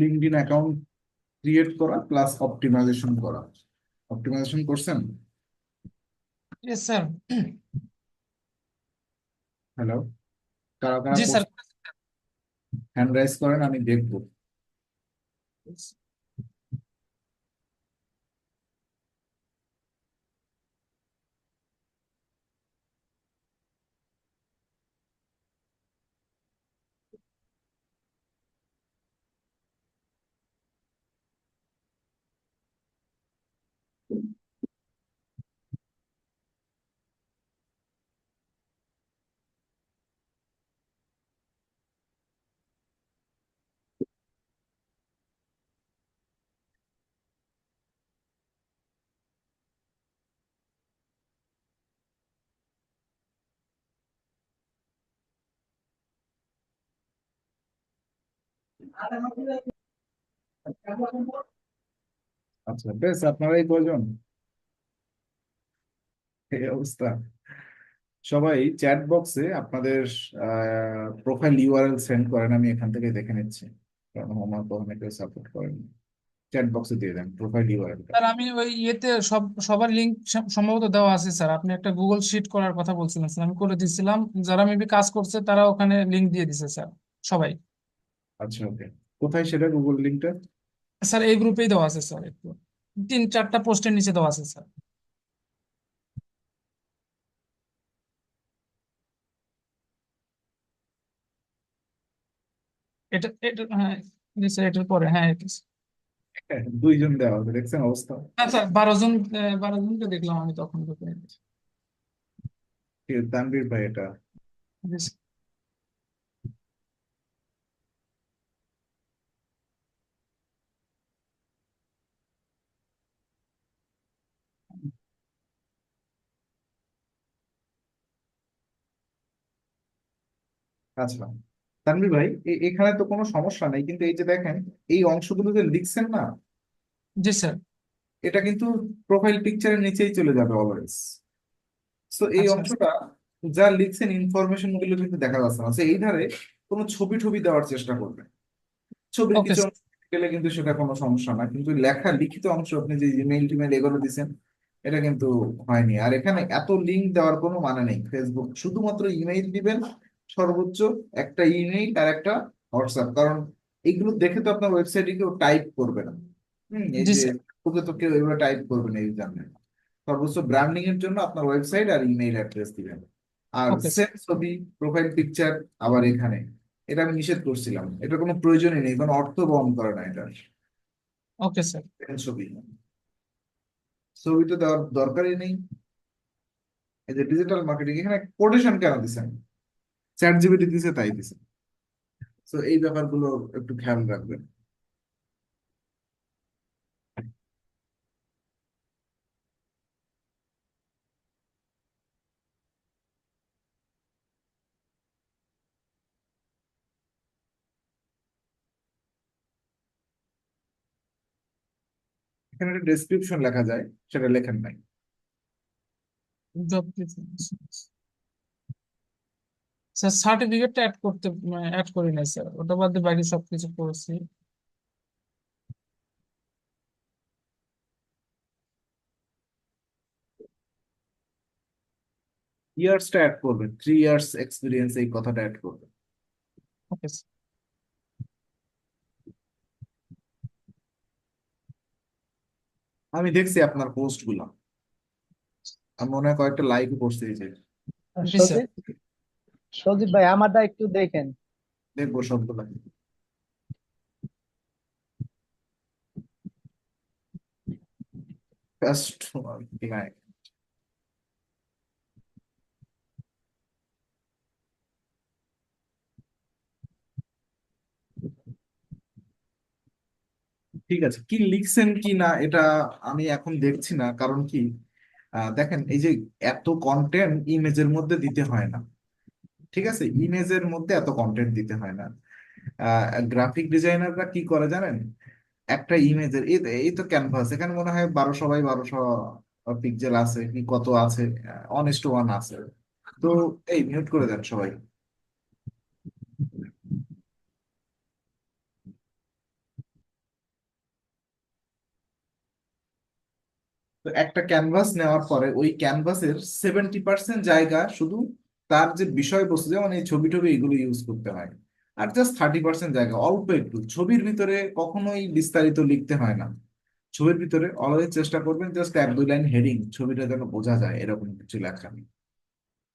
LinkedIn account create করা plus optimisation করা। Optimisation করছেন? Yes sir. হ্যালো, কারা কারা জি স্যার। করছেন? হ্যান্ড রাইজ করেন, আমি দেখবো। আচ্ছা, বেশ, আপনারাই কয়জন? এই অবস্থা। সবাই চ্যাট বক্সে আপনাদের প্রোফাইল ইউআরএল সেন্ড করেন, আমি এখান থেকে দেখে নিচ্ছি, কারণ আমার তো অনেকে সাপোর্ট করেন। চ্যাট বক্সে দিয়ে দেন প্রোফাইল ইউআরএলটা। স্যার আমি ওই ইয়েতে সবার লিঙ্ক সম্ভবত দেওয়া আছে স্যার। আপনি একটা গুগল শিট করার কথা বলছিলেন স্যার, আমি করে দিয়েছিলাম। যারা মেবি কাজ করছে তারা ওখানে লিঙ্ক দিয়ে দিছে স্যার, সবাই। আচ্ছা, ওকে। কোথায় সেটা, গুগল লিঙ্কটা? স্যার এই গ্রুপেই দেওয়া আছে স্যার, একটু 3-4টা পোস্টের নিচে দেওয়া আছে স্যার। এটা এটা হ্যাঁ। জি স্যার, এটার পরে হ্যাঁ এটা স্যার। হ্যাঁ, দুইজন দেওয়া হবে, দেখছেন অবস্থা। হ্যাঁ স্যার, 12 জন। 12 জনকে দেখলাম আমি তখন গ্রুপে। কে, তানভীর ভাই এটা? জি স্যার। আচ্ছা, তানভীর ভাই, এখানে তো কোনো সমস্যা নেই, কিন্তু এই যে দেখেন, এই অংশগুলো যে লিখছেন না, জি স্যার। এটা কিন্তু প্রোফাইল পিকচারের নিচেই চলে যাবে অলওয়েজ। তো এই আচ্ছা আচ্ছা। অংশটা যা লিখছেন, ইনফরমেশন গুলো কিন্তু দেখা যাচ্ছে না। তো এই ধারে কোনো ছবি টবি দেওয়ার চেষ্টা করবেন। ছবির ওকে কিছু স্যার। অংশ গেলে কিন্তু সেটা কোনো সমস্যা না, কিন্তু লেখা লিখিত অংশ আপনি যে ইমেইল টিমেইল এগুলো দিচ্ছেন, এটা কিন্তু হয়নি। আর এখানে এত লিঙ্ক দেওয়ার কোনো মানে নেই। ফেসবুক শুধুমাত্র ইমেইল দিবেন, সর্বোচ্চ একটা ইমেইল আর একটা হোয়াটসঅ্যাপ, কারণ এগুলো দেখে তো আপনার ওয়েবসাইটে কেউ টাইপ করবে না। এই জি যে স্যার। ওকে তো কেউ এগুলো টাইপ করবে না, এই জন্য সর্বোচ্চ ব্র্যান্ডিং এর জন্য আপনার ওয়েবসাইট আর ইমেইল অ্যাড্রেস দিবেন। আর ওকে স্যার। সেম ছবি, প্রোফাইল পিকচার আবার এখানে, এটা আমি নিষেধ করছিলাম, এটা কোনো প্রয়োজনই নেই, কোনো অর্থ বহন করে না এটা। Okay sir. দেখেন ছবি, ছবি তো দেওয়ার দরকারই নেই। এই যে ডিজিটাল মার্কেটিং, এখানে কোটেশন কেন দিছেন? চ্যাট জিপিটি দিছে তাই দিছে। তো এই ব্যাপারগুলো একটু খেয়াল রাখবেন। এখানে একটা ডেসক্রিপশন লেখা যায়, সেটা লেখেন নাই। Job preference. স্যার সার্টিফিকেটটা অ্যাড করি নাই স্যার, ওটা বাদে বাকি সবকিছু করেছি। ইয়ার্সটা অ্যাড করবেন, 3 ইয়ার্স এক্সপিরিয়েন্স, এই কথাটা অ্যাড করবেন। Okay sir. আমি দেখছি আপনার পোস্ট গুলো, আমি মনে হয় কয়েকটা লাইক করছি এই যে। জি স্যার। সজীব সজীব ভাই আমারটা একটু দেখেন। দেখবো সবগুলো। কাস্টমার, ঠিক আছে, কি লিখছেন কি না এটা আমি এখন দেখছি না, কারণ কি, দেখেন এই যে এত কন্টেন্ট ইমেজের মধ্যে দিতে হয় না। ঠিক আছে, ইমেজের মধ্যে এত কন্টেন্ট দিতে হয় না। গ্রাফিক ডিজাইনাররা কি করে জানেন? একটা ইমেজের, এই এই তো ক্যানভাস, এখানে মনে হয় 1200 বাই 1200 পিক্সেল আছে কি কত আছে, 1:1 আছে। তো এই মিউট করে দেন সবাই। তো একটা ক্যানভাস নেওয়ার পরে ওই ক্যানভাসের 70% জায়গা শুধু তার যে বিষয়বস্তু, যেমন এই ছবি টবি এগুলো ইউজ করতে হয়। আর জাস্ট 30% জায়গা, অল্প একটু। ছবির ভিতরে কখনোই বিস্তারিত লিখতে হয় না। ছবির ভিতরে অলওয়েজ চেষ্টা করবেন জাস্ট 1-2 লাইন হেডিং, ছবিটা যেন বোঝা যায় এরকম কিছু লেখা।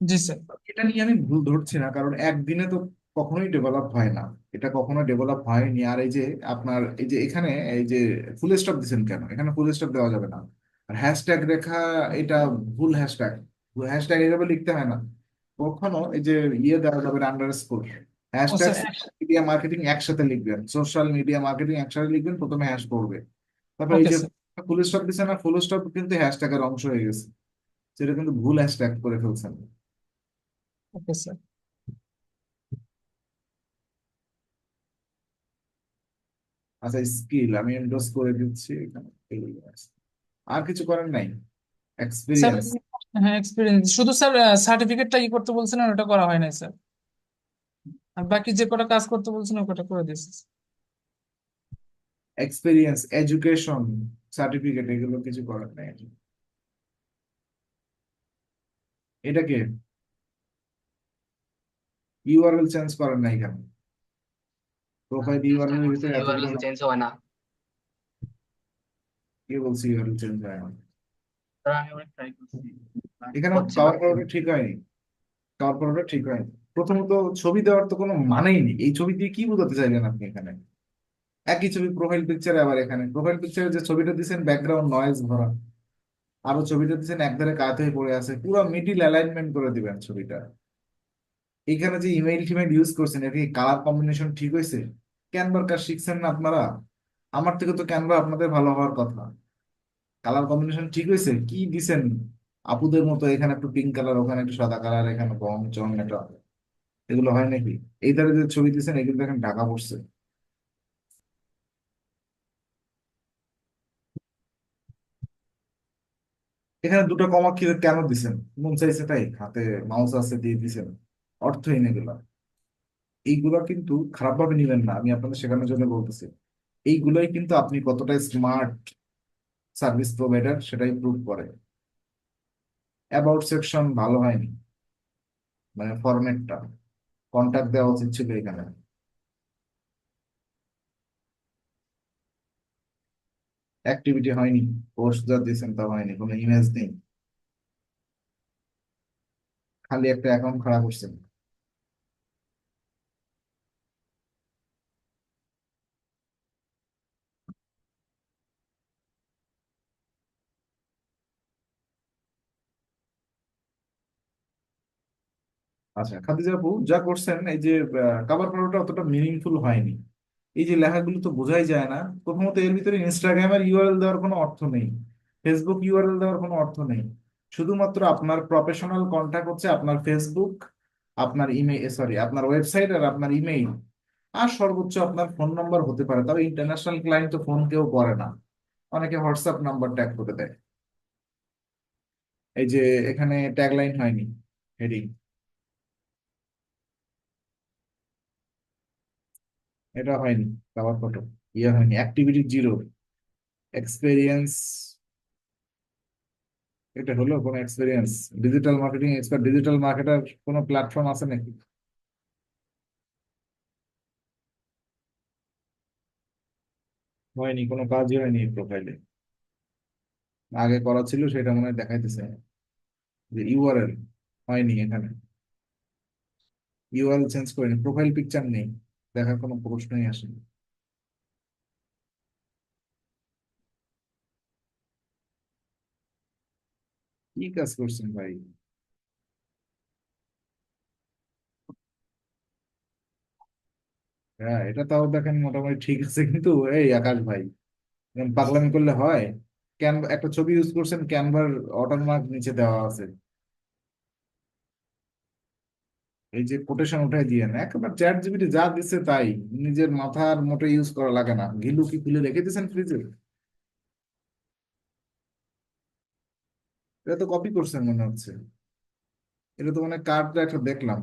জি স্যার। এটা নিয়ে আমি ভুল ধরছি না, কারণ একদিনে তো কখনোই ডেভেলপ হয় না। এটা কখনো ডেভেলপ হয়নি। আর এই যে আপনার এই যে এখানে এই যে ফুল স্টপ দিচ্ছেন কেন? এখানে ফুল স্টপ দেওয়া যাবে না। আর হ্যাশট্যাগ রেখা, এটা ভুল হ্যাশট্যাগ। হ্যাশট্যাগ এইভাবে লিখতে হয় না কখনো। এই যে ইয়ে দেওয়া যাবে না, আন্ডারস্কোর। ও হ্যাশট্যাগ স্যার। মিডিয়া মার্কেটিং একসাথে লিখবেন, সোশ্যাল মিডিয়া মার্কেটিং একসাথে লিখবেন, প্রথমে হ্যাশ করবে। তারপর এই ওকে যে স্যার। ফুল স্টপ দিচ্ছেন না, ফুল স্টপ কিন্তু হ্যাশট্যাগের অংশ হয়ে গেছে, সেটা কিন্তু ভুল হ্যাশট্যাগ করে ফেলছেন। Okay sir. আচ্ছা, স্কিল আমি এন্ডোর্স করে দিচ্ছি এখানে। এগুলো আছে। আর কিছু করেন নাই? Sir, experience. হ্যাঁ এক্সপিরিয়েন্স শুধু স্যার, সার্টিফিকেটটা ই করতে বলছিলেন, ওটা করা হয় নাই স্যার। আর বাকি যে কটা কাজ করতে বলছিলেন ওটা করে দিয়েছি। এক্সপিরিয়েন্স, এডুকেশন, সার্টিফিকেট, এগুলো কিছু করেন নাই। এটাকে ইউআরএল চেঞ্জ করেন নাই কেন? প্রোফাইল ইউআরএল এর ভিতরে এতগুলো ইউআরএল চেঞ্জ হয় না। কি বলছি ইউআরএল চেঞ্জ হয় না? স্যার আমি অনেক ট্রাই করছি, এখানে হচ্ছে না। কভার করাটা ঠিক হয়নি। কভার করাটা ঠিক হয়নি। প্রথমত ছবি দেওয়ার তো কোনো মানেই নেই। এই ছবি দিয়ে কি বোঝাতে চাইলেন আপনি এখানে? একই ছবি প্রোফাইল পিকচারে, আবার এখানে প্রোফাইল পিকচারে যে ছবিটা দিচ্ছেন ব্যাকগ্রাউন্ড নয়েজ ভরা, আরো ছবিটা দিচ্ছেন একধারে কাত হয়ে পড়ে আছে, পুরো মিডিল অ্যালাইনমেন্ট করে দিবেন ছবিটা। এখানে যে ইমেইল টিমেইল ইউজ করছেন, এটা কি কালার কম্বিনেশন ঠিক হয়েছে? ক্যানভার কাজ শিখছেন না আপনারা? আমার থেকে তো ক্যানভা আপনাদের ভালো হওয়ার কথা। কালার কম্বিনেশন ঠিক হয়েছে? কি দিছেন আপুদের মতো, এখানে একটু পিঙ্ক কালার, ওখানে একটু সাদা কালার, এখানে বং চং, এটা এগুলো হয় নাকি? এই ধারে যে ছবি দিচ্ছেন এগুলো দেখেন ঢাকা পড়ছে। এখানে দুটো কমা কি কেন দিছেন? মন চাইছে তাই, হাতে মাউস আছে দিয়ে দিছেন? অর্থহীন এগুলা। এইগুলা কিন্তু খারাপ ভাবে নিবেন না, আমি আপনাদের শেখানোর জন্য বলতেছি। এইগুলাই কিন্তু আপনি কতটা স্মার্ট সার্ভিস প্রোভাইডার সেটাই প্রুভ করে। অ্যাবাউট সেকশন ভালো হয়নি, মানে ফরম্যাটটা, কন্টাক্ট দেওয়া উচিত ছিল এখানে। অ্যাক্টিভিটি হয়নি, পোস্ট যা দিয়েছেন তা হয়নি, কোনো ইমেজ নেই, খালি একটা অ্যাকাউন্ট খারাপ করছেন। আচ্ছা খাদিজা আপু, যা করছেন এই যে কাভার করাটা অতটা মিনিংফুল হয়নি। এই যে লেখাগুলো তো বোঝাই যায় না। প্রথমত এর ভিতরে ইনস্টাগ্রামের ইউআরএল দেওয়ার কোনো অর্থ নেই, ফেসবুক ইউআরএল দেওয়ার কোনো অর্থ নেই। শুধুমাত্র আপনার প্রফেশনাল কন্ট্যাক্ট হচ্ছে আপনার ফেসবুক, আপনার ইমেইল, সরি আপনার ওয়েবসাইট আর আপনার ইমেইল। আর সর্বোচ্চ আপনার ফোন নাম্বার হতে পারে, তবে ইন্টারন্যাশনাল ক্লায়েন্ট তো ফোন কেউ করে না, অনেকে হোয়াটসঅ্যাপ নাম্বার ট্যাগ করে দেয়। এই যে এখানে ট্যাগলাইন হয়নি, হেডিং এটা হয়নি, কভার ফটো ইয়ে হয়নি, অ্যাক্টিভিটি জিরো, এক্সপেরিয়েন্স, এটা হলো কোনো experience? Digital marketing expert, digital marketer কোনো প্ল্যাটফর্ম আছে নাকি? হয়নি, কোনো কাজই হয়নি এই প্রোফাইলে। আগে করা ছিল সেটা মনে হয় দেখাইতেছে যে ইউআরএল হয়নি এখানে, ইউআরএল চেঞ্জ করেনি, প্রোফাইল পিকচার নেই, দেখার কোনো প্রশ্নই আসেনি। কি কাজ করছেন ভাই? হ্যাঁ, এটা তাও দেখেন মোটামুটি ঠিক আছে, কিন্তু এই আকাশ ভাই, এরকম পাগলামি করলে হয়? ক্যানভা একটা ছবি ইউজ করছেন, ক্যানভার ওয়াটারমার্ক নিচে দেওয়া আছে, এই যে কোটেশন উঠাই দিয়ে না, একেবারে চ্যাট জিপিটি যা দিচ্ছে তাই, নিজের মাথার মোটে ইউজ করা লাগে না। ঘিলু কি খুলে রেখে দিয়েছেন ফ্রিজে? এটা তো কপি করছেন মনে হচ্ছে। এটা তো মানে কার্ড একটা দেখলাম,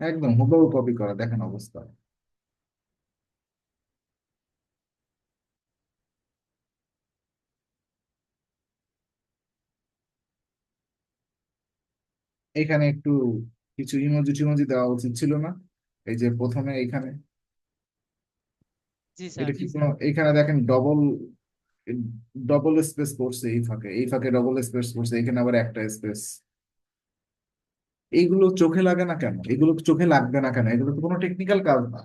একদম হুবহু কপি করা, দেখেন অবস্থা। এখানে একটু কিছু ইমোজি টিমোজি দেওয়া উচিত ছিল না? এই যে প্রথমে এখানে, জি এটা স্যার। কি কোনো, এখানে দেখেন ডবল ডবল স্পেস পড়ছে, এই ফাঁকে ডবল স্পেস পড়ছে, এখানে আবার একটা স্পেস। এইগুলো চোখে লাগে না কেন? এগুলো চোখে লাগবে না কেন? এগুলো তো কোনো টেকনিক্যাল কাজ না।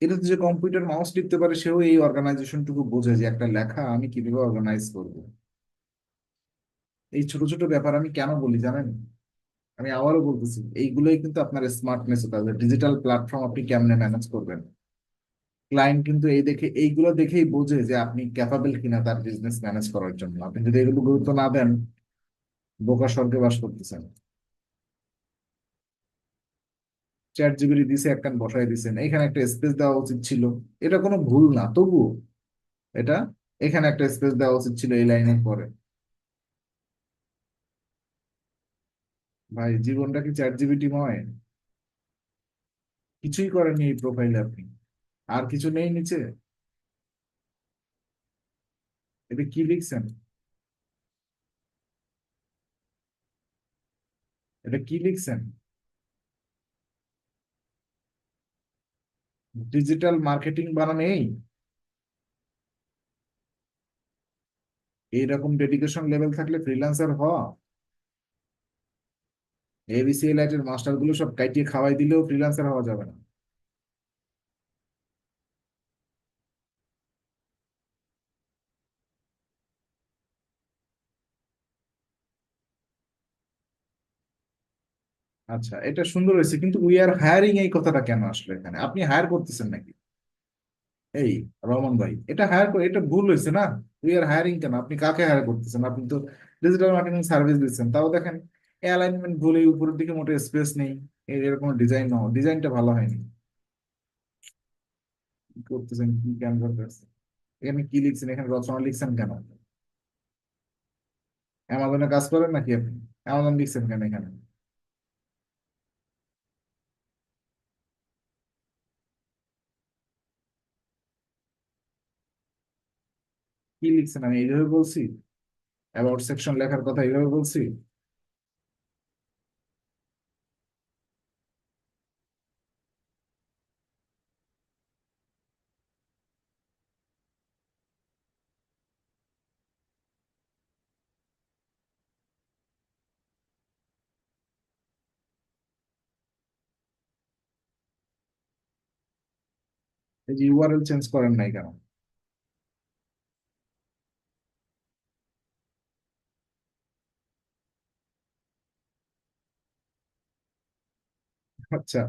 এটা তো যে কম্পিউটার মাউস টিপতে পারে সেও এই অর্গানাইজেশনটুকু বোঝে যে একটা লেখা আমি কিভাবে অর্গানাইজ করবো। এই ছোট ছোট ব্যাপার আমি কেন বলি জানেন? আমি আবারও বলতেছি, এইগুলোই কিন্তু আপনার স্মার্টনেস, তাদের ডিজিটাল প্ল্যাটফর্ম আপনি কেমনে ম্যানেজ করবেন। ক্লায়েন্ট কিন্তু এইগুলো দেখেই বোঝে যে আপনি ক্যাপাবল কিনা তার বিজনেস ম্যানেজ করার জন্য। আপনি যদি এগুলো গুরুত্ব না দেন, বোকা স্বর্গে বাস করতেছেন। চ্যাট জিপিটি দিছে, একটা বসাই দিছেন, এখানে একটা স্পেস দেওয়া উচিত ছিল। এটা কোনো ভুল না তবুও, এটা এখানে একটা স্পেস দেওয়া উচিত ছিল এই লাইনের পরে। ভাই জীবনটা কি চ্যাট জিপিটি ময়? কিছুই করেননি এই প্রোফাইলে আপনি, আর কিছু নেই নিচে? এটা কি লিখছেন? এটা কি লিখছেন? ডিজিটাল মার্কেটিং বানান এই? এইরকম ডেডিকেশন লেভেল থাকলে ফ্রিল্যান্সার হওয়া? এবিসি লাইটের মাস্টার গুলো সব কাটিয়ে খাওয়াই দিলেও ফ্রিল্যান্সার হওয়া যাবে না। আচ্ছা, এটা সুন্দর হয়েছে, কিন্তু উই আর হায়ারিং এই কথাটা কেন আসলো এখানে? আপনি হায়ার করতেছেন নাকি? এই রহমান ভাই, এটা হায়ার করে, এটা ভুল হয়েছে না? উই আর হায়ারিং কেন? আপনি কাকে হায়ার করতেছেন? আপনি তো ডিজিটাল মার্কেটিং সার্ভিস দিচ্ছেন, তাও দেখেন অ্যালাইনমেন্ট ভুল, এই উপরের দিকে মোটে স্পেস নেই, এরকম ডিজাইন, ডিজাইনটা ভালো হয়নি। কি করতেছেন, কি কেন করতেছেন? এখানে কি লিখছেন? এখানে রচনা লিখছেন কেন? অ্যামাজনে কাজ করেন নাকি আপনি? অ্যামাজন লিখছেন কেন এখানে? কি লিখছেন? আমি এইভাবে বলছি? অ্যাবাউট সেকশন লেখার কথা এইভাবে বলছি? এই যে ইউআরএল চেঞ্জ করেন নাই কেন? আচ্ছা,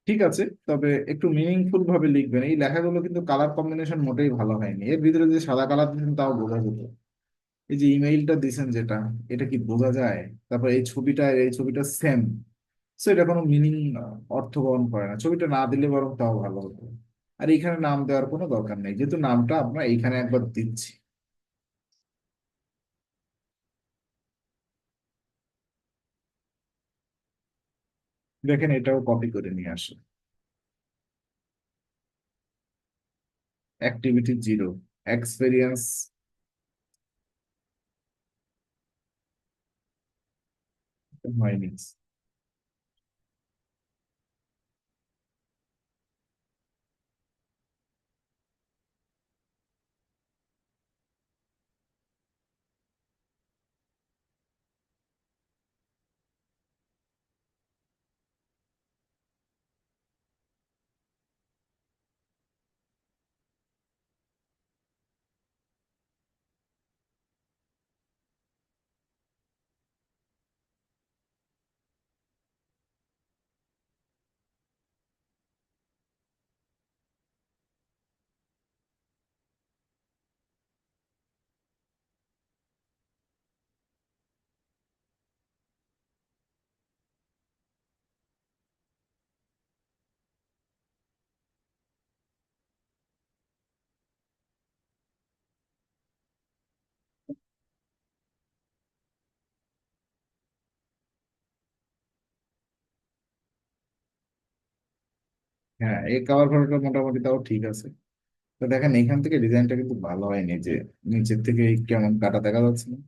ঠিক আছে, তবে একটু মিনিংফুল ভাবে লিখবেন। এই লেখাগুলো কিন্তু কালার কম্বিনেশন মোটেই ভালো হয়নি। এর ভিতরে যে সাদা কালার দিচ্ছেন তাও বোঝা যেত। এই যে ইমেইলটা দিছেন যেটা, এটা কি বোঝা যায়? তারপর এই ছবিটা, এই ছবিটা সেম, সো এটা কোনো মিনিং, অর্থ বহন করে না। ছবিটা না দিলে বরং তাও ভালো হতো। আর এখানে নাম দেওয়ার কোনো দরকার নেই, যেহেতু নামটা আমরা এইখানে একবার দিচ্ছি। দেখেন, এটাও কপি করে নিয়ে আসো। অ্যাক্টিভিটি জিরো, এক্সপেরিয়েন্স হয়নি। হ্যাঁ, এই কভার ফটোটা মোটামুটি তাও ঠিক আছে। তো দেখেন এইখান থেকে ডিজাইনটা কিন্তু ভালো হয়নি, যে নিচের থেকে এই কেমন কাটা দেখা যাচ্ছে না?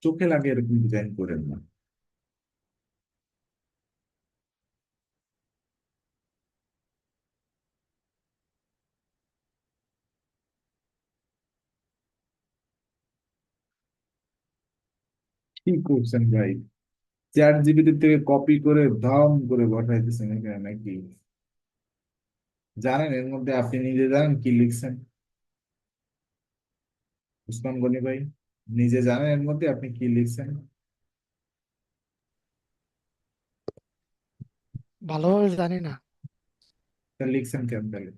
চোখে লাগে এরকম ডিজাইন করেন না। কি করছেন ভাই? চ্যাট জিপিটি থেকে কপি করে ধাম করে বসাইতেছেন এখানে নাকি? জানেন এর মধ্যে, আপনি নিজে জানেন কি লিখছেন? উসমান গনি ভাই, নিজে জানেন এর মধ্যে আপনি কি লিখছেন? ভালোভাবে জানি না। তা লিখছেন কেন তাহলে?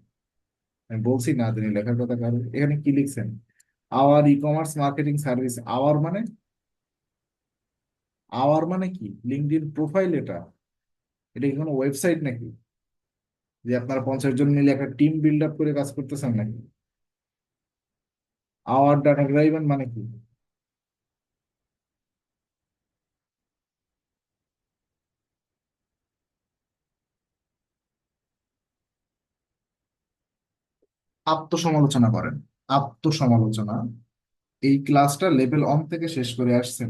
আমি বলছি না তিনি লেখার কথা কারণ এখানে কি লিখছেন? Our e commerce marketing service. Our মানে, আওয়ার মানে কি? লিঙ্কডইন প্রোফাইল এটা? এটা কি কোনো ওয়েবসাইট নাকি, যে আপনারা 50 জন মিলে একটা টিম বিল্ড আপ করে কাজ করতেছেন নাকি? আওয়ার ডাটা ড্রাইভেন মানে কি? আত্মসমালোচনা করেন, আত্মসমালোচনা। এই ক্লাসটা লেভেল অন থেকে শেষ করে আসছেন,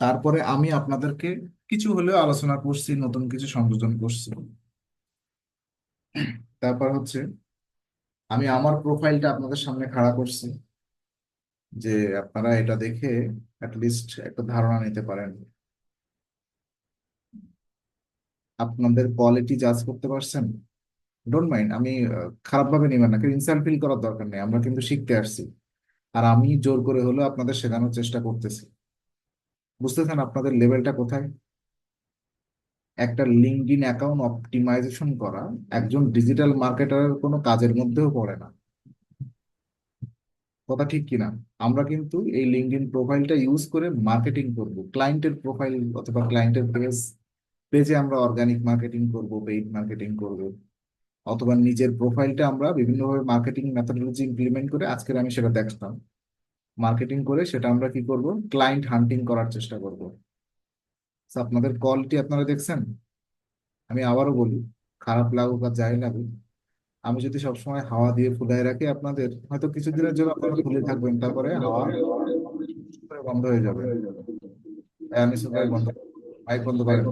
তারপরে আমি আপনাদেরকে কিছু হলেও আলোচনা করছি, নতুন কিছু সংযোজন করছি। তারপর হচ্ছে আমি আমার প্রোফাইলটা আপনাদের সামনে খাড়া করছি, যে আপনারা এটা দেখে লিস্ট একটা ধারণা নিতে পারেন, আপনাদের কোয়ালিটি জাজ করতে পারছেন। ডোন্ট মাইন্ড, আমি খারাপ ভাবে নিবেন না, কিন্তু ইনসাল্ট ফিল করার দরকার নেই, আমরা কিন্তু শিখতে আসছি। আর আমি জোর করে হলেও আপনাদের শেখানোর চেষ্টা করতেছি। বুঝতেছেন আপনাদের লেভেলটা কোথায়? একটা লিঙ্কডইন অ্যাকাউন্ট অপটিমাইজেশন করা একজন ডিজিটাল মার্কেটারের কোনো কাজের মধ্যেও পড়ে না। কথা ঠিক কিনা? আমরা কিন্তু এই লিঙ্কডইন প্রোফাইলটা ইউজ করে মার্কেটিং করব, ক্লায়েন্টের প্রোফাইল অথবা ক্লায়েন্টের পেজে আমরা অর্গানিক মার্কেটিং করব, পেইড মার্কেটিং করব, অথবা নিজের প্রোফাইলটা আমরা বিভিন্নভাবে মার্কেটিং মেথডোলজি ইমপ্লিমেন্ট করে, আজকের আমি সেটা দেখতাম, মার্কেটিং করে সেটা আমরা কি করব, ক্লায়েন্ট হান্টিং করার চেষ্টা করব। So, আপনাদের কোয়ালিটি আপনারা দেখছেন। আমি আবারও বলি, খারাপ লাগুক আর যাই লাগুক, আমি যদি সবসময় হাওয়া দিয়ে ফুলায় রাখি আপনাদের, হয়তো কিছুদিনের জন্য আপনারা ফুলে থাকবেন, তারপরে হাওয়া বন্ধ হয়ে যাবে। আমি ভাই বন্ধ, মাইক বন্ধ করেন।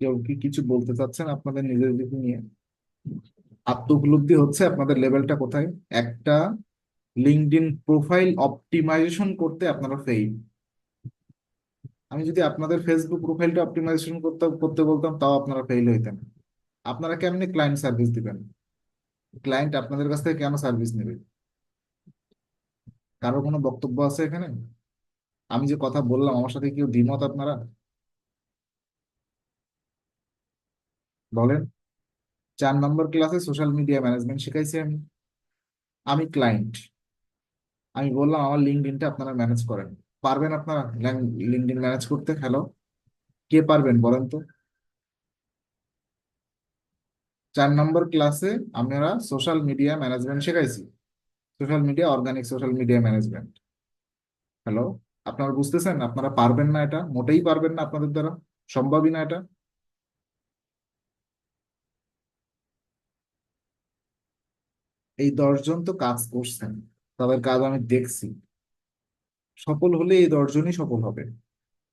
কেউ কি কিছু বলতে চাচ্ছেন আপনাদের নিজের দিকে নিয়ে? আত্ম উপলব্ধি হচ্ছে আপনাদের লেভেলটা কোথায়? একটা লিঙ্কডইন প্রোফাইল অপটিমাইজেশন করতে আপনারা ফেইল। আমি যদি আপনাদের ফেসবুক প্রোফাইলটা অপটিমাইজেশন করতে করতে বলতাম, তাও আপনারা ফেইল হইতেন। আপনারা কেমনি ক্লায়েন্ট সার্ভিস দিবেন? ক্লায়েন্ট আপনাদের কাছ থেকে কেন সার্ভিস নেবে? কারো কোনো বক্তব্য আছে এখানে? আমি যে কথা বললাম, আমার সাথে কেউ দ্বিমত আপনারা? বলেন। 4 নম্বর ক্লাসে সোশ্যাল মিডিয়া ম্যানেজমেন্ট শিখাইছি আমি। আমি ক্লায়েন্ট, আমি বললাম আমার লিঙ্কডইনটা আপনারা ম্যানেজ করেন। পারবেন আপনারা লিঙ্কডইন ম্যানেজ করতে? হ্যালো, কে পারবেন বলেন তো? 4 নম্বর ক্লাসে আমরা সোশ্যাল মিডিয়া ম্যানেজমেন্ট শেখাইছি, social media, organic social media management. Hello, আপনারা বুঝতেছেন আপনারা পারবেন না, এটা মোটেই পারবেন না, আপনাদের দ্বারা সম্ভবই না এটা। এই 10 জন তো কাজ করছেন, তাদের কাজ আমি দেখছি, সফল হলে এই 10 জনই সফল হবে।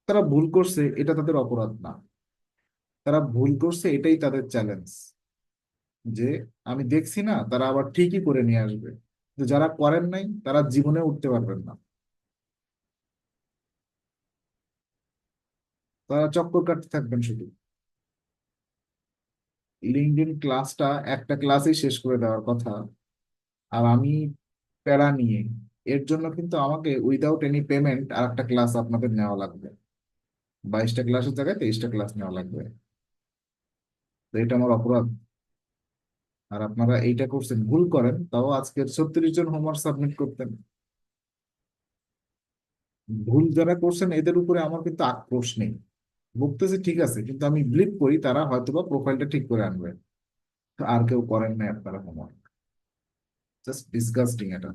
তারা ভুল করছে, এটা তাদের অপরাধ না, তারা ভুল করছে এটাই তাদের চ্যালেঞ্জ, যে আমি দেখছি না, তারা আবার ঠিকই করে নিয়ে আসবে। কিন্তু যারা করেন নাই তারা জীবনে উঠতে পারবেন না, তারা চক্কর কাটতে থাকবেন শুধু। লিঙ্কডইন ক্লাসটা একটা ক্লাসেই শেষ করে দেওয়ার কথা, আর আমি প্যারা নিয়ে, এর জন্য কিন্তু আমাকে উইদাউট এনি পেমেন্ট আর একটা ক্লাস আপনাদের নেওয়া লাগবে, 22টা ক্লাসের জায়গায় 23টা ক্লাস নেওয়া লাগবে। তো এটা আমার অপরাধ। আর আপনারা এইটা করছেন, ভুল করেন, তাও আজকের 36 জন হোমওয়ার্ক সাবমিট করতেন। ভুল যারা করছেন এদের উপরে আমার কিন্তু আক্রোশ নেই, বকতেছি ঠিক আছে, কিন্তু আমি বিলিভ করি তারা হয়তোবা প্রোফাইলটা ঠিক করে আনবে। তো আর কেউ করেন নাই আপনারা হোমওয়ার্ক, জাস্ট ডিসগাস্টিং এটা।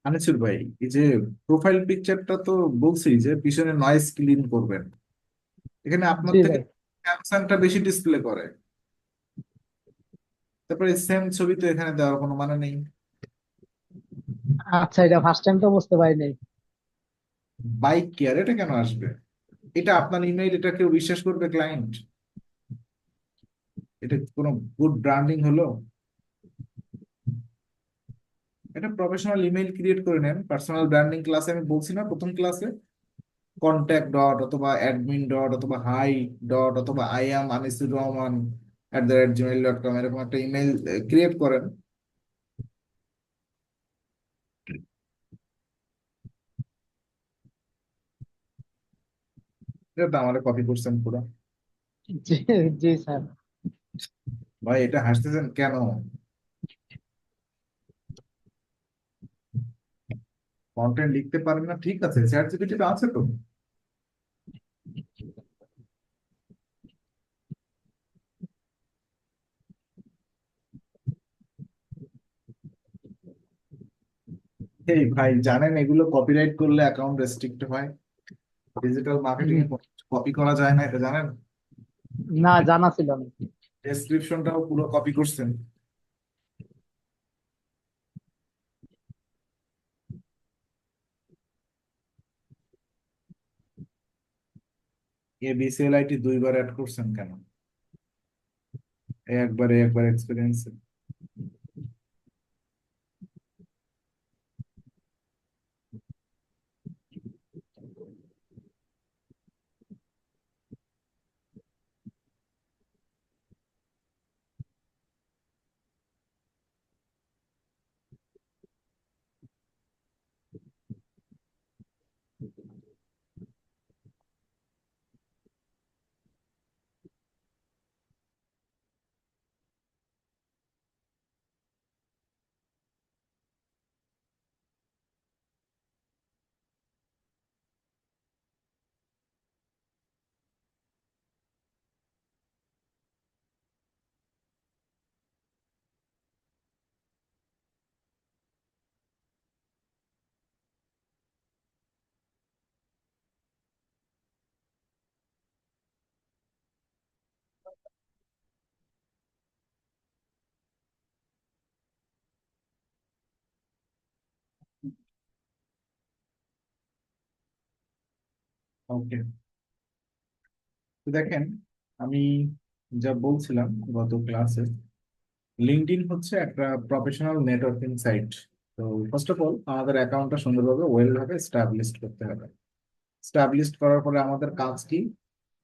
আনিসুর ভাই, এই যে প্রোফাইল পিকচারটা তো বলছি যে পিছনে নয়েজ ক্লিন করবেন, এখানে আপনার জি থেকে ভাই। স্যামসাংটা বেশি ডিসপ্লে করে। তারপরে সেম ছবি তো এখানে দেওয়ার কোনো মানে নেই। আচ্ছা, এটা ফার্স্ট টাইম তো বুঝতে পারিনি। বাইক কেয়ার এটা কেন আসবে? এটা আপনার ইমেইল, এটা কেউ বিশ্বাস করবে ক্লায়েন্ট? এটা কোনো গুড ব্র্যান্ডিং হলো? এটা প্রফেশনাল ইমেইল ক্রিয়েট করে নেন। পার্সোনাল ব্র্যান্ডিং ক্লাসে আমি বলছি না প্রথম ক্লাসে, কন্ট্যাক্ট ডট অথবা অ্যাডমিন ডট অথবা হাই ডট অথবা iam anisur rahman@gmail.com এরকম একটা ইমেল ক্রিয়েট করেন। এটা তো আমার কপি করছেন পুরো। জি, জি স্যার। ভাই এটা হাসতেছেন কেন? কন্টেন্ট লিখতে পারেন না, ঠিক আছে, চ্যাট জিপিটি আছে তো। এই ভাই জানেন এগুলো কপিরাইট করলে অ্যাকাউন্ট রেস্ট্রিক্ট হয়, ডিজিটাল মার্কেটিং উম, এ কপি করা যায় না, এটা জানেন? না, জানা ছিল না। ডেসক্রিপশনটাও পুরো কপি করছেন। ABCLIT দুইবার অ্যাড করছেন কেন? একবার এক্সপিরিয়েন্স। ওকে, তো দেখেন, আমি যা বলছিলাম গত ক্লাসে, লিঙ্কডইন হচ্ছে একটা প্রফেশনাল নেটওয়ার্কিং সাইট। তো ফার্স্ট অফ অল আমাদের অ্যাকাউন্টটা সুন্দরভাবে ওয়েল ভাবে স্টাবলিশ করতে হবে। স্টাবলিশ করার পরে আমাদের কাজ কি?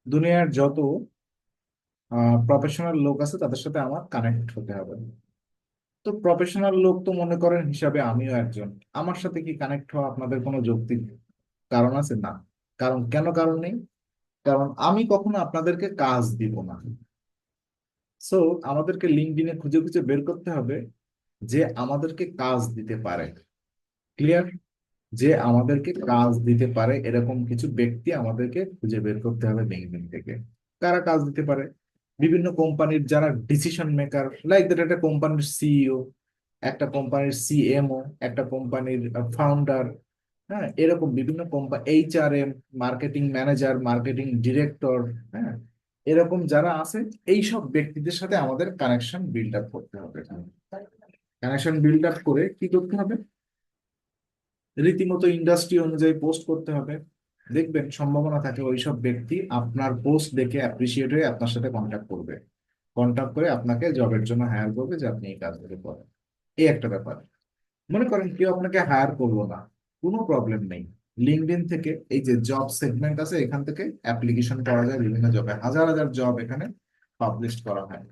দুনিয়ার যত প্রফেশনাল লোক আছে তাদের সাথে আমার কানেক্ট হতে হবে। তো প্রফেশনাল লোক তো মনে করেন হিসাবে আমিও একজন। আমার সাথে কি কানেক্ট হওয়া আপনাদের কোনো যৌক্তিক কারণ আছে? না। কারণ কেন কারণ নেই? কারণ আমি কখনো আপনাদেরকে কাজ দিব না। সো আমাদেরকে লিঙ্কডইনে খুঁজে খুঁজে বের করতে হবে যে আমাদেরকে কাজ দিতে পারে। ক্লিয়ার? যে আমাদেরকে কাজ দিতে পারে এরকম কিছু ব্যক্তি আমাদেরকে খুঁজে বের করতে হবে লিঙ্কডইন থেকে। কারা কাজ দিতে পারে? বিভিন্ন কোম্পানির যারা ডিসিশন মেকার, লাইক দ্যাট একটা কোম্পানির সিইও, একটা কোম্পানির সিএমও, একটা কোম্পানির ফাউন্ডার, হ্যাঁ, এরকম বিভিন্ন company, HRM, marketing manager, marketing director, হ্যাঁ, এরকম যারা আছে, এই সব ব্যক্তিদের সাথে আমাদের কানেকশন বিল্ড আপ করতে হবে। কানেকশন বিল্ড আপ করে কি করতে হবে? রীতিমতো ইন্ডাস্ট্রি অনুযায়ী পোস্ট করতে হবে। দেখবেন সম্ভাবনা থাকে ওইসব ব্যক্তি আপনার পোস্ট দেখে অ্যাপ্রিসিয়েট হয়ে আপনার সাথে কন্ট্যাক্ট করবে, কন্ট্যাক্ট করে আপনাকে জবের জন্য হায়ার করবে যে আপনি এই কাজগুলো করেন। এই একটা ব্যাপার। মনে করেন কেউ আপনাকে হায়ার করলো না, কোনো প্রবলেম নেই। লিঙ্কডইন থেকে এই যে জব সেগমেন্ট আছে, এখান থেকে অ্যাপ্লিকেশন করা যায় বিভিন্ন জবে, হাজার হাজার জব এখানে পাবলিশ করা হয়।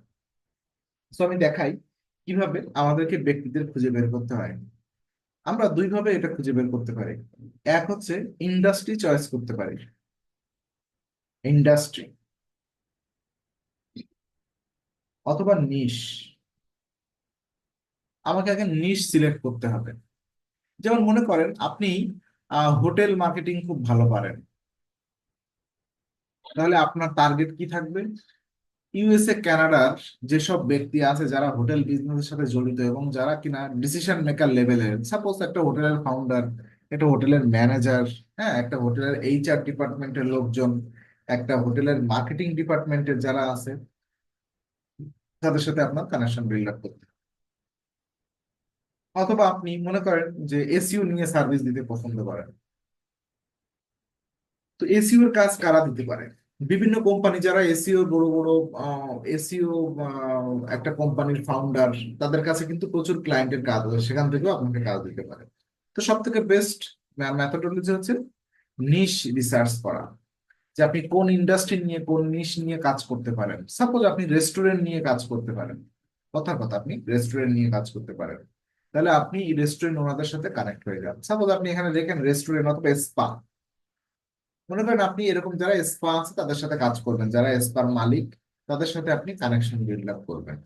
তো আমি দেখাই কিভাবে আমাদেরকে ব্যক্তিদের খুঁজে বের করতে হয়। আমরা দুইভাবে এটা খুঁজে বের করতে পারি। এক হচ্ছে ইন্ডাস্ট্রি চয়েস করতে পারি। ইন্ডাস্ট্রি অথবা নিশ। আমাকে আগে নিশ সিলেক্ট করতে হবে। যেমন মনে করেন আপনি হোটেল মার্কেটিং খুব ভালো পারেন, তাহলে আপনার টার্গেট কি থাকবে? ইউএসএ কানাডার যেসব ব্যক্তি আছে যারা হোটেল বিজনেসের সাথে জড়িত এবং যারা কিনা ডিসিশন মেকার লেভেলের, সাপোজ একটা হোটেলের ফাউন্ডার, একটা হোটেলের ম্যানেজার, হ্যাঁ, একটা হোটেলের এইচআর ডিপার্টমেন্টের লোকজন, একটা হোটেলের মার্কেটিং ডিপার্টমেন্টের যারা আছে, তাদের সাথে আপনার কানেকশন বিল্ড আপ করতে হবে। অথবা আপনি মনে করেন যে এসইও নিয়ে সার্ভিস দিতে পছন্দ করেন, তো এসইও এর কাজ কারা দিতে পারে? বিভিন্ন কোম্পানি যারা এসইও বড় বড় এসইও একটা কোম্পানির ফাউন্ডার, তাদের কাছে কিন্তু প্রচুর ক্লায়েন্টের কাজ আছে, সেখান থেকেও আপনাকে কাজ দিতে পারে। তো সব থেকে বেস্ট মেথডোলজি হচ্ছে নিশ রিসার্চ করা, যে আপনি কোন ইন্ডাস্ট্রি নিয়ে কোন নিশ নিয়ে কাজ করতে পারেন। সাপোজ আপনি রেস্টুরেন্ট নিয়ে কাজ করতে পারেন, কথার কথা আপনি রেস্টুরেন্ট নিয়ে কাজ করতে পারেন, তাহলে আপনি রেস্টুরেন্ট ওনাদের সাথে কানেক্ট হয়ে যান। সাপোজ আপনি এখানে দেখেন রেস্টুরেন্ট অথবা স্পা, মনে করেন আপনি এরকম যারা স্পা আছে তাদের সাথে কাজ করবেন, যারা স্পার মালিক তাদের সাথে আপনি কানেকশন বিল্ড আপ করবেন।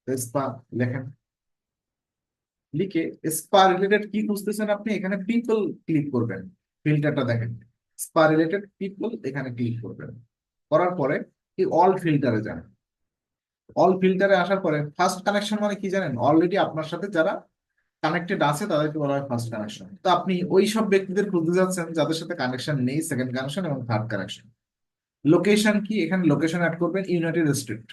তো স্পা লেখেন, লিখে স্পা রিলেটেড কি খুঁজতেছেন আপনি এখানে পিপল ক্লিক করবেন, ফিল্টারটা দেখেন, স্পা রিলেটেড পিপল এখানে ক্লিক করবেন। করার পরে এই অল ফিল্টারে যান। অল ফিল্টারে আসার পরে ফার্স্ট কানেকশন মানে কি জানেন? অলরেডি আপনার সাথে যারা কানেক্টেড আছে তাদেরকে বলা হয় ফার্স্ট কানেকশন। তো আপনি ওই সব ব্যক্তিদের খুঁজতে যাচ্ছেন যাদের সাথে কানেকশন নেই, সেকেন্ড কানেকশন এবং থার্ড কানেকশন। লোকেশন কি? এখানে লোকেশন অ্যাড করবেন ইউনাইটেড স্টেট।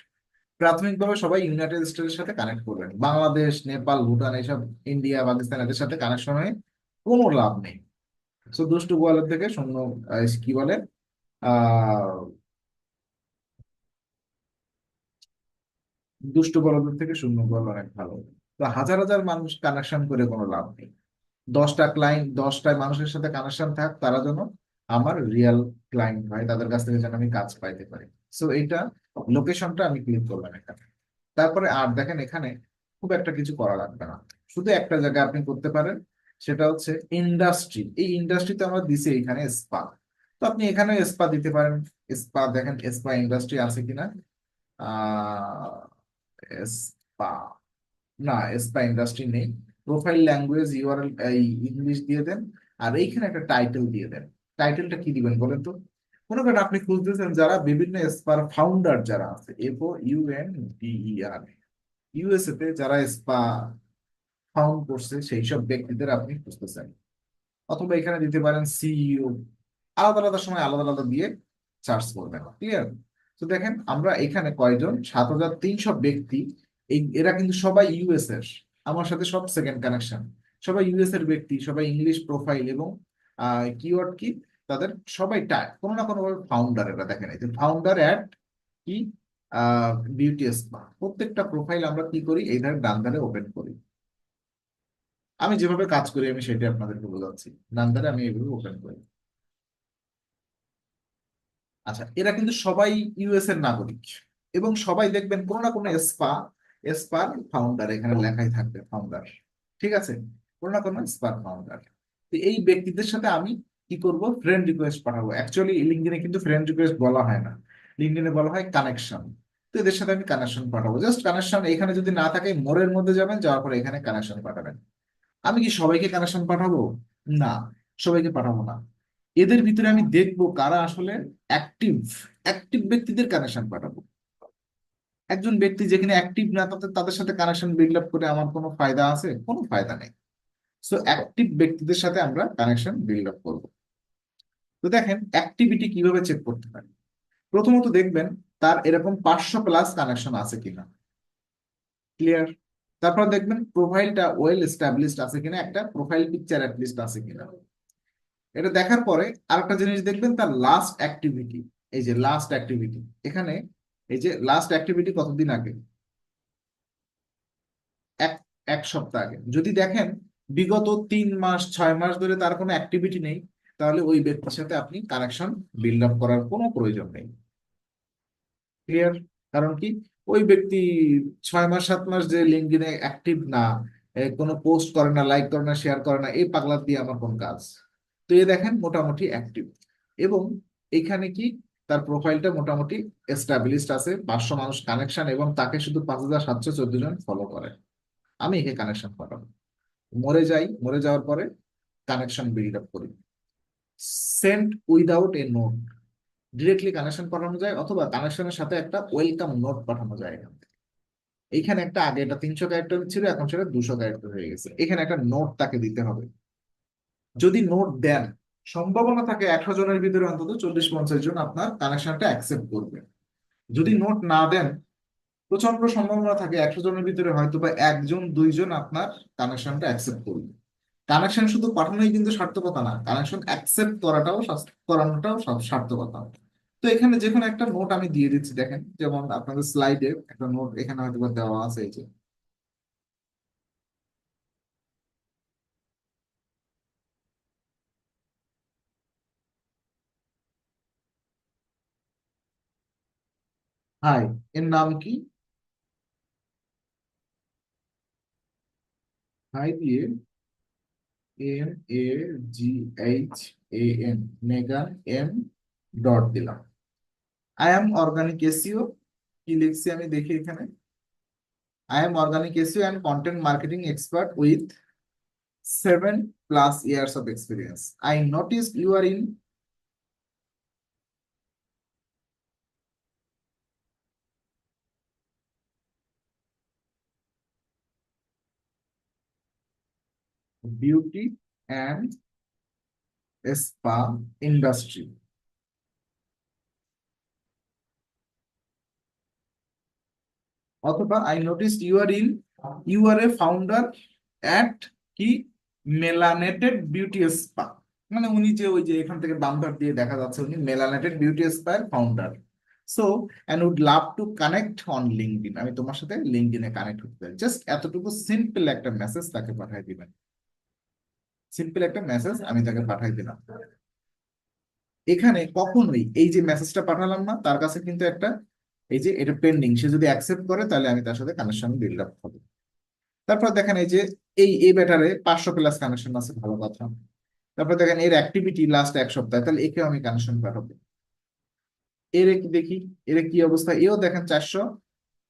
প্রাথমিকভাবে সবাই ইউনাইটেড স্টেটের সাথে কানেক্ট করবেন, বাংলাদেশ, নেপাল, ভুটান, এইসব, ইন্ডিয়া, পাকিস্তান, এদের সাথে কানেকশন হয়ে কোনো লাভ নেই। তো দুষ্টু গোয়ালের থেকে শূন্য, কি বলে, আহ দুষ্টু বলদের থেকে শূন্য গোয়াল অনেক ভালো। তো হাজার হাজার মানুষ কানেকশন করে কোনো লাভ নেই। 10টা ক্লায়েন্ট, 10টা মানুষের সাথে কানেকশন থাক, তারা যেন আমার রিয়েল ক্লায়েন্ট হয়, তাদের কাছ থেকে যেন আমি কাজ পাইতে পারি। সো এইটা লোকেশনটা আমি ক্লিক করলাম এখানে। তারপরে আর দেখেন এখানে খুব একটা কিছু করা লাগবে না, শুধু একটা জায়গায় আপনি করতে পারেন, সেটা হচ্ছে ইন্ডাস্ট্রি। এই ইন্ডাস্ট্রিতে আমরা দিছি এখানে স্পা, তো আপনি এখানে স্পা দিতে পারেন। স্পা দেখেন স্পা ইন্ডাস্ট্রি আছে কিনা। স্পা, না, স্পা ইন্ডাস্ট্রি নেই। প্রোফাইল ল্যাঙ্গুয়েজ ইউআরএল এই ইংলিশ দিয়ে দেন, আর এইখানে একটা টাইটেল দিয়ে দেন। টাইটেলটা কি দিবেন বলেন তো? মনে করেন আপনি খুঁজতেছেন যারা বিভিন্ন স্পার ফাউন্ডার যারা আছে, FOUNDER, ইউএসএ তে যারা স্পা ফাউন্ড করছে সেই সব ব্যক্তিদের আপনি খুঁজতেছেন। অথবা এখানে দিতে পারেন সিইও, আলাদা আলাদা সময় আলাদা আলাদা দিয়ে চার্জ করবেন। ক্লিয়ার? তো দেখেন আমরা এখানে কয়জন, 7,300 ব্যক্তি। এরা কিন্তু সবাই ইউএস এর, আমার সাথে সব সেকেন্ড কানেকশন, সবাই ইউএস এর ব্যক্তি, সবাই ইংলিশ প্রোফাইল এবং কিওয়ার্ড কি, তাদের সবাই কোনো না কোনো ফাউন্ডার। এরা দেখেন এই যে ফাউন্ডার অ্যাট কি, বিউটি স্পা। প্রত্যেকটা প্রোফাইল আমরা কি করি, এই ধারে ডান ধারে ওপেন করি। আমি যেভাবে কাজ করি আমি সেটাই আপনাদেরকে বোঝাচ্ছি। ডান ধারে আমি এইভাবে ওপেন করি। আচ্ছা, এরা কিন্তু সবাই ইউএস এর নাগরিক এবং সবাই দেখবেন কোনো না কোনো স্পার ফাউন্ডার এখানে লেখাই থাকবে, ফাউন্ডার। ঠিক আছে, কোনো না কোনো স্পার ফাউন্ডার। তো এই ব্যক্তিদের সাথে আমি কি করব, ফ্রেন্ড রিকোয়েস্ট পাঠাবো। অ্যাকচুয়ালি লিঙ্কডইনে কিন্তু ফ্রেন্ড রিকোয়েস্ট বলা হয় না, লিঙ্কডইনে বলা হয় কানেকশন। তো এদের সাথে আমি কানেকশন পাঠাবো, জাস্ট কানেকশন। এখানে যদি না থাকে মোরের মধ্যে যাবেন, যাওয়ার পরে এখানে কানেকশন পাঠাবেন। আমি কি সবাইকে কানেকশন পাঠাবো? না, সবাইকে পাঠাবো না। এদের ভিতরে আমি দেখবো কারা আসলে অ্যাক্টিভ, অ্যাক্টিভ ব্যক্তিদের কানেকশন পাঠাবো। একজন ব্যক্তি যেখানে অ্যাক্টিভ না, তাদের সাথে কানেকশন বিল্ড আপ করে আমার কোনো ফায়দা আছে? কোনো ফায়দা নেই। সো অ্যাক্টিভ ব্যক্তিদের সাথে আমরা কানেকশন বিল্ড আপ করবো। তো দেখেন অ্যাক্টিভিটি কিভাবে চেক করতে পারি। প্রথমত দেখবেন তার এরকম 500+ কানেকশন আছে কিনা। ক্লিয়ার? তারপর দেখবেন প্রোফাইলটা ওয়েল এস্টাবলিশড আছে কিনা, একটা প্রোফাইল পিকচার অ্যাটলিস্ট আছে কিনা। এটা দেখার পরে আরেকটা জিনিস দেখবেন, তার লাস্ট অ্যাক্টিভিটি। এই যে লাস্ট অ্যাক্টিভিটি এখানে, এই যে লাস্ট অ্যাক্টিভিটি কতদিন আগে, এক এক সপ্তাহ আগে। যদি দেখেন বিগত 3 মাস 6 মাস ধরে তার কোনো অ্যাক্টিভিটি নেই, তাহলে ওই ব্যক্তির সাথে আপনি কানেকশন বিল্ড আপ করার কোনো প্রয়োজন নেই। ক্লিয়ার? কারণ কি, ওই ব্যক্তি 6 মাস 7 মাস যে লিঙ্কডইনে অ্যাক্টিভ না, কোনো পোস্ট করে না, লাইক করে না, শেয়ার করে না, এই পাগলা দিয়ে আমার কোন কাজ? তো এ দেখেন মোটামুটি অ্যাক্টিভ, এবং এখানে কি তার প্রোফাইলটা মোটামুটি এস্টাবলিশড আছে, 500 মানুষ কানেকশন, এবং তাকে শুধু 5,714 জন ফলো করে। আমি একে কানেকশন পাঠাবো, মরে যাই, মরে যাওয়ার পরে কানেকশন বিল্ড আপ করি। Send without a note, directly connection পাঠানো যায়, অথবা কানেকশনের সাথে একটা ওয়েলকাম নোট পাঠানো যায় এখান থেকে। এইখানে একটা, আগে এটা 300 ক্যারেক্টার ছিল, এখন সেটা 200 ক্যারেক্টার হয়ে গেছে, এখানে একটা নোট তাকে দিতে হবে। যদি নোট দেন, সম্ভাবনা থাকে 100 জনের ভিতরে অন্তত 40-50 জন আপনার কানেকশনটা অ্যাকসেপ্ট করবে। যদি নোট না দেন, প্রচন্ড সম্ভাবনা থাকে 100 জনের ভিতরে হয়তো বা 1-2 জন আপনার কানেকশনটা অ্যাকসেপ্ট করবে। কানেকশন শুধু পাঠানোই কিন্তু সার্থকতা না, কানেকশন অ্যাকসেপ্ট করানোটাও সার্থকতা। তো এখানে যে কোনো একটা নোট আমি দিয়ে দিচ্ছি, দেখেন যেমন আপনাদের স্লাইডে একটা নোট এখানে হয়তো বা দেওয়া আছে, এই যে হাই, এর নাম কি, হাই দিয়ে MAGHAN, মেগান এম ডট দিলাম। আই এম অর্গানিক এসইও, কি লিখছি আমি দেখি এখানে, I am organic SEO and content marketing expert with 7+ years of experience. I noticed you are in beauty and spa industry. অথবা I noticed you are a founder at কি মেলানেটেড beauty spa, মানে উনি যে ওই যে এখান থেকে বাম ধার দিয়ে দেখা যাচ্ছে উনি মেলানেটেড বিউটি স্পা এর founder. So and would love to connect on LinkedIn, আমি তোমার সাথে লিঙ্কডইনে কানেক্ট হতে চাই। জাস্ট এতটুকু সিম্পল একটা মেসেজ তাকে পাঠিয়ে দিবেন, সিম্পল একটা মেসেজ আমি তাকে পাঠাই দিলাম। এখানে কখনোই এই যে মেসেজটা পাঠালাম না, তার কাছে কিন্তু একটা, এই যে এটা পেন্ডিং, সে যদি অ্যাকসেপ্ট করে তাহলে আমি তার সাথে কানেকশন বিল্ড আপ হবে। তারপর দেখেন এই যে এই ব্যাটারে 500+ কানেকশন আছে, ভালো কথা। তারপর দেখেন এর অ্যাক্টিভিটি লাস্ট 1 সপ্তাহ, তাহলে একেও আমি কানেকশন পাঠাবো। এর কি দেখি, এর কি অবস্থা, এও দেখেন 400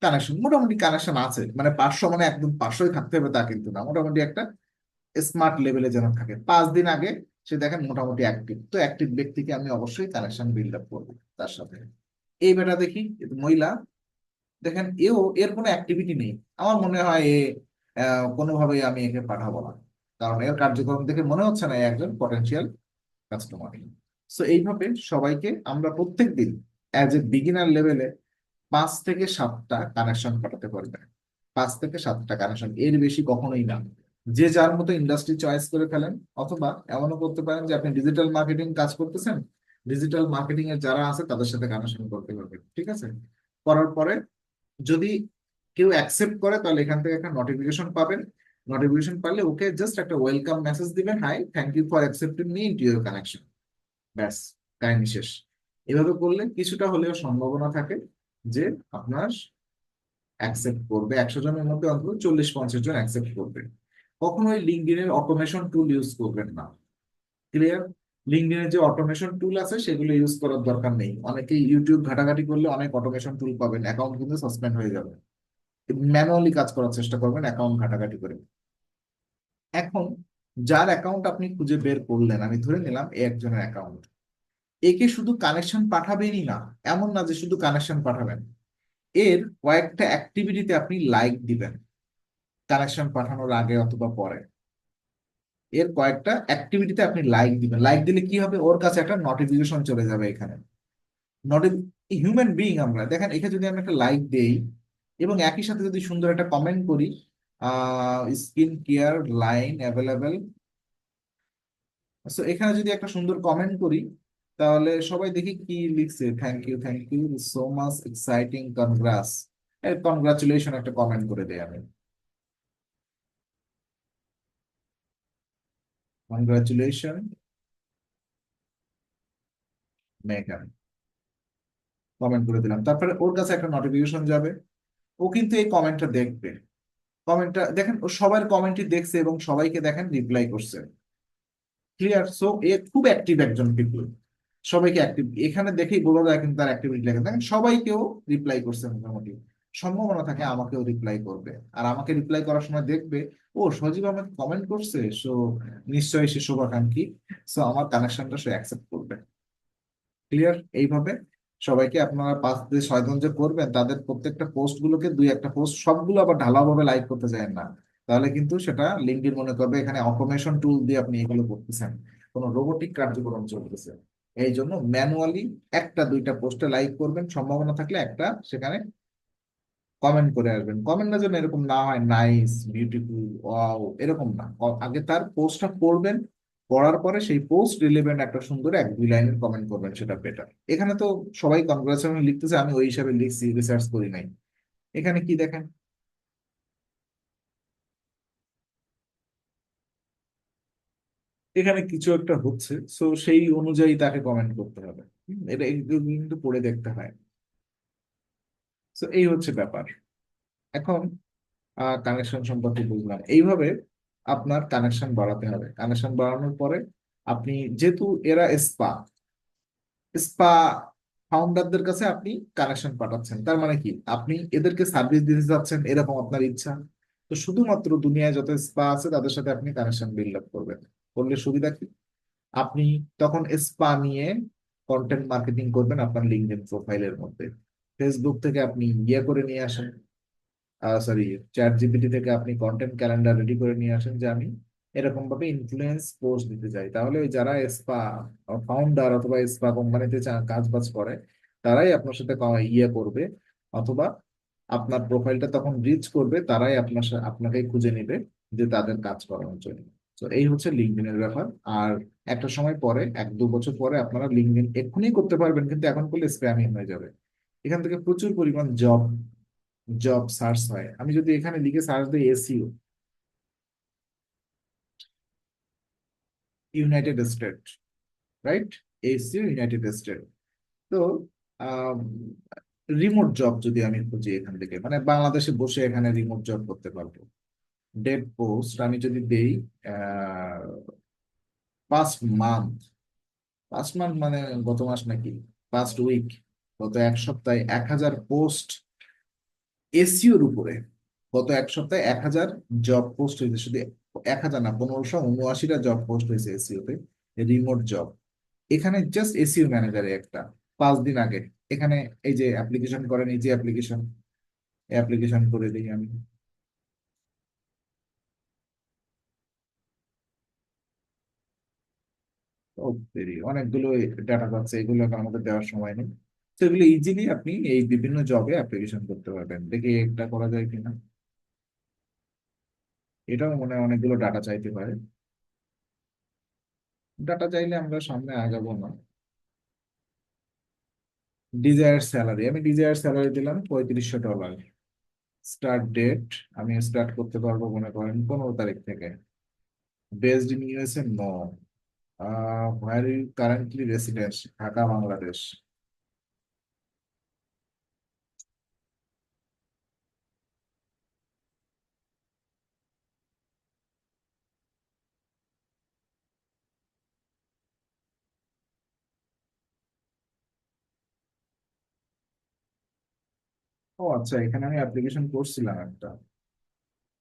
কানেকশন, মোটামুটি কানেকশন আছে, মানে 500 মানে একদম 500ই থাকতে হবে তা কিন্তু না, মোটামুটি একটা স্মার্ট লেভেলে যেন থাকে। 5 দিন আগে সে দেখেন মোটামুটি অ্যাক্টিভ, তো অ্যাক্টিভ ব্যক্তিকে আমি অবশ্যই কানেকশন বিল্ড আপ করবো তার সাথে। এই বেটা দেখি, এ তো মহিলা, দেখেন এর কোনো অ্যাক্টিভিটি নেই। আমার মনে হয় কোনোভাবেই আমি একে পাঠাবো না, কারণ এর কার্যক্রম দেখে মনে হচ্ছে না এ একজন পটেনশিয়াল কাস্টমার। সো এইভাবে সবাইকে আমরা প্রত্যেকদিন অ্যাজ এ বিগিনার লেভেলে 5 থেকে 7টা কানেকশন পাঠাতে পারবেন। 5 থেকে 7টা কানেকশন, এর বেশি কখনোই না। যে যার মতো ইন্ডাস্ট্রি চয়েস করে ফেলেন, অথবা এমনও করতে পারেন যে আপনি ডিজিটাল মার্কেটিং কাজ করতেছেন, ডিজিটাল মার্কেটিং এর যারা আছে তাদের সাথে কানেকশন করতে পারবেন, ঠিক আছে। করার পরে যদি কেউ অ্যাকসেপ্ট করে তাহলে এখান থেকে একটা নোটিফিকেশন পাবেন। নোটিফিকেশন পারলে ওকে জাস্ট একটা ওয়েলকাম মেসেজ দিবেন, hi thank you for accepting me into your connection, ব্যাস, কাহিনী শেষ। এভাবে করলে কিছুটা হলেও সম্ভাবনা থাকে যে আপনার অ্যাকসেপ্ট করবে, 100 জনের মধ্যে অন্তত 40-50 জন অ্যাকসেপ্ট করবে। কখনোই লিঙ্কডইনের অটোমেশন টুল ইউজ করবেন না, ক্লিয়ার। লিঙ্কডইনের যে অটোমেশন টুল আছে সেগুলো ইউজ করার দরকার নেই। অনেকে ইউটিউব ঘাটাঘাটি করলে অনেক অটোমেশন টুল পাবেন, অ্যাকাউন্ট কিন্তু সাসপেন্ড হয়ে যাবে। ম্যানুয়ালি কাজ করার চেষ্টা করবেন অ্যাকাউন্ট ঘাটাঘাটি করে। এখন যার অ্যাকাউন্ট আপনি খুঁজে বের করলেন, আমি ধরে নিলাম এ একজনের অ্যাকাউন্ট, একে শুধু কানেকশন পাঠাবেনই না, এমন না যে শুধু কানেকশন পাঠাবেন, এর কয়েকটা অ্যাক্টিভিটিতে আপনি লাইক দিবেন কানেকশন পাঠানোর আগে অথবা পরে। এর কয়েকটা অ্যাক্টিভিটিতে আপনি লাইক দিবেন, লাইক দিলে কি হবে, ওর কাছে একটা নোটিফিকেশন চলে যাবে এখানে। হিউম্যান বিইং আমরা, দেখেন এখানে যদি আমি একটা লাইক দেই এবং একই সাথে যদি সুন্দর একটা কমেন্ট করি, skin care line available, so এখানে যদি একটা সুন্দর কমেন্ট করি, তাহলে সবাই দেখি কি লিখছে, thank you so much exciting congrats, congratulation একটা কমেন্ট করে দেই আমি, কনগ্রাচুলেশন মেঘান, কমেন্ট করে দিলাম। তারপরে ওর কাছে একটা নোটিফিকেশন যাবে, ও কিন্তু এই কমেন্টটা দেখবে। কমেন্টটা দেখেন, ও সবার কমেন্টই দেখছে এবং সবাইকে দেখেন রিপ্লাই করছে, ক্লিয়ার। সো এ খুব অ্যাক্টিভ একজন পিপল, সবাইকে অ্যাক্টিভ এখানে দেখেই বোঝা যায় কিন্তু তার অ্যাক্টিভিটি লেগে দেখেন সবাইকেও রিপ্লাই করছে মোটামুটি। সম্ভাবনা থাকে আমাকেও রিপ্লাই করবে, আর আমাকে রিপ্লাই করার সময় দেখবে ও সজীব আমাকে কমেন্ট করছে, সো নিশ্চয়ই সে শুভাকাঙ্ক্ষী, সো আমার কানেকশনটা সে অ্যাকসেপ্ট করবে। ক্লিয়ার? এইভাবে সবাইকে আপনারা 5 থেকে 6 জন যে করবেন তাদের প্রত্যেকটা পোস্ট গুলোকে দুই একটা পোস্ট সবগুলো আবার ঢালাওভাবে লাইক করতে চান না, তাহলে কিন্তু সেটা লিঙ্কডইন মনে করবে এখানে অটোমেশন টুল দিয়ে আপনি এগুলো করতেছেন, কোনো রোবোটিক কার্যক্রম চলতেছে। এই জন্য ম্যানুয়ালি একটা দুইটা পোস্টে লাইক করবেন, সম্ভাবনা থাকলে একটা সেখানে কমেন্ট করে আসবেন। কমেন্টটা যেন এরকম না হয় নাইস বিউটিফুল ওয়াও এরকম না, আগে তার পোস্টটা পড়বেন, পড়ার পরে সেই পোস্ট রিলেভেন্ট একটা সুন্দর 1-2 লাইনের কমেন্ট করবেন, সেটা বেটার। এখানে তো সবাই কনগ্রাচুলেশন লিখতেছে, আমি ওই হিসাবে লিখছি, রিসার্চ করি নাই। এখানে কি দেখেন, এখানে কিছু একটা হচ্ছে, সো সেই অনুযায়ী তাকে কমেন্ট করতে হবে। এটা এগুলো কিন্তু পড়ে দেখতে হয়। সো এই হচ্ছে ব্যাপার। এখন কানেকশন সম্পর্কে বুঝলাম, এইভাবে আপনার কানেকশন বাড়াতে হবে। কানেকশন বাড়ানোর পরে আপনি, যেহেতু এরা স্পা স্পা ফাউন্ডারদের কাছে আপনি কানেকশন পাঠাচ্ছেন, তার মানে কি আপনি এদেরকে সার্ভিস দিতে যাচ্ছেন, এরকম আপনার ইচ্ছা। তো শুধুমাত্র দুনিয়ায় যত স্পা আছে তাদের সাথে আপনি কানেকশন বিল্ড আপ করবেন। করলে সুবিধা কি, আপনি তখন স্পা নিয়ে কন্টেন্ট মার্কেটিং করবেন আপনার লিঙ্কডইন প্রোফাইলের মধ্যে। ফেসবুক থেকে আপনি ইয়ে করে নিয়ে আসেন, সরি, চ্যাট জিপিটি থেকে আপনি কন্টেন্ট ক্যালেন্ডার রেডি করে নিয়ে আসেন যে আমি এরকম ভাবে ইনফ্লুয়েন্স পোস্ট দিতে চাই, তাহলে ওই যারা স্পা ফাউন্ডার অথবা স্পা কোম্পানিতে কাজ বাজ করে তারাই আপনার সাথে ইয়ে করবে, অথবা আপনার প্রোফাইলটা তখন রিচ করবে, তারাই আপনাকে খুঁজে নেবে যে তাদের কাজ করানোর জন্য। তো এই হচ্ছে লিঙ্কডইনের ব্যাপার। আর একটা সময় পরে 1-2 বছর পরে আপনারা লিঙ্কডইন এক্ষুনি করতে পারবেন, কিন্তু এখন করলে স্প্যামিং হয়ে যাবে। এখান থেকে প্রচুর পরিমাণ জব জব সার্চ হয়। আমি যদি এখানে লিখে সার্চ দিই SEO United state, right, SEO United state, তো রিমোট জব যদি আমি খুঁজি এখান থেকে, মানে বাংলাদেশে বসে এখানে রিমোট জব করতে পারবো। ডেট পোস্ট আমি যদি দেই 5 মান্থ, 5 মান্থ মানে গত মাস নাকি, 5 উইক, গত 1 সপ্তাহে 1,000 পোস্ট এসইওর উপরে। গত 1 সপ্তাহে 1,000 জব পোস্ট হয়েছে, শুধু 1,000 না, 1,579টা জব পোস্ট হয়েছে এসইও তে, রিমোট জব। এখানে জাস্ট এসইও ম্যানেজারে একটা 5 দিন আগে এখানে এই যে অ্যাপ্লিকেশন করেন, এই যে অ্যাপ্লিকেশন করে দিই আমি। ও দেরি, অনেকগুলো ডাটা পাচ্ছে, এগুলো এখন আমাদের দেওয়ার সময় নেই। তো এগুলো ইজিলি আপনি এই বিভিন্ন জবে অ্যাপ্লিকেশন করতে পারবেন। দেখি একটা করা যায় কিনা। এটাও মনে হয় অনেকগুলো ডাটা চাইতে পারে। ডাটা চাইলে আমরা সামনে আগাবো না। ডিজায়ার স্যালারি, আমি ডিজায়ার স্যালারি দিলাম $3,500। স্টার্ট ডেট, আমি স্টার্ট করতে পারবো মনে করেন 15 তারিখ থেকে। Based in USA, no. Where you currently residence, Dhaka Bangladesh. ও আচ্ছা, এখানে আমি অ্যাপ্লিকেশন করছিলাম একটা,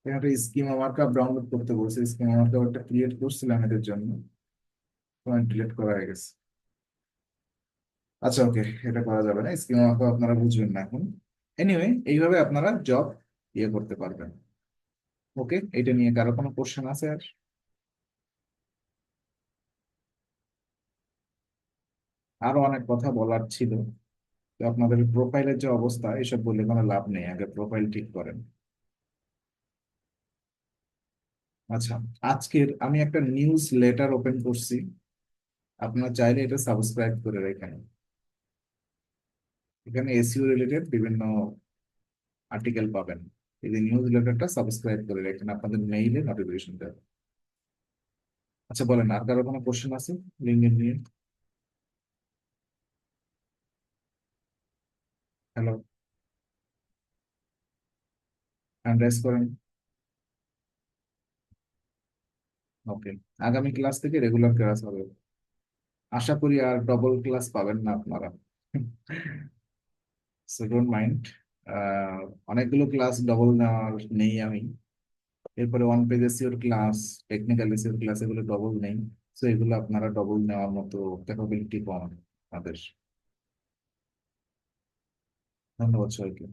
এখানে একটা স্কিমা মার্কআপ ডাউনলোড করতে বলছে, স্কিমা মার্কআপ একটা ক্রিয়েট করছিলাম এদের জন্য, ডিলিট করা হয়ে গেছে। আচ্ছা ওকে, এটা করা যাবে না, স্কিমা মার্কআপ আপনারা বুঝবেন না এখন। এনিওয়ে, এইভাবে আপনারা জব ইয়ে করতে পারবেন। ওকে, এটা নিয়ে কারো কোনো কোশ্চেন আছে আর? আরো অনেক কথা বলার ছিল, তো আপনাদের প্রোফাইলের যে অবস্থা এসব বললে কোনো লাভ নেই, আগে প্রোফাইল ঠিক করেন। আচ্ছা, আজকের আমি একটা নিউজ লেটার ওপেন করছি, আপনারা চাইলে এটা সাবস্ক্রাইব করে রাখেন। এখানে এসইও রিলেটেড বিভিন্ন আর্টিকেল পাবেন। এই যে নিউজ লেটারটা সাবস্ক্রাইব করে রাখেন, আপনাদের মেইলে নোটিফিকেশন যাবে। আচ্ছা বলেন, আর কারো কোনো কোশ্চেন আছে লিঙ্কডইন নিয়ে? হ্যালো, হ্যান্ড রাইজ করেন। ওকে, আগামী ক্লাস থেকে রেগুলার ক্লাস হবে, আশা করি আর ডবল ক্লাস পাবেন না আপনারা। সো ডোন্ট মাইন্ড, অনেকগুলো ক্লাস ডবল নেওয়ার নেই আমি। এরপরে ওয়ান পেজ এসিওর ক্লাস, টেকনিক্যাল এসিওর ক্লাস, এগুলো ডবল নেই। সো এগুলো আপনারা ডবল নেওয়ার মতো ক্যাপাবিলিটি কম আমাদের। ধন্যবাদ সবাইকে।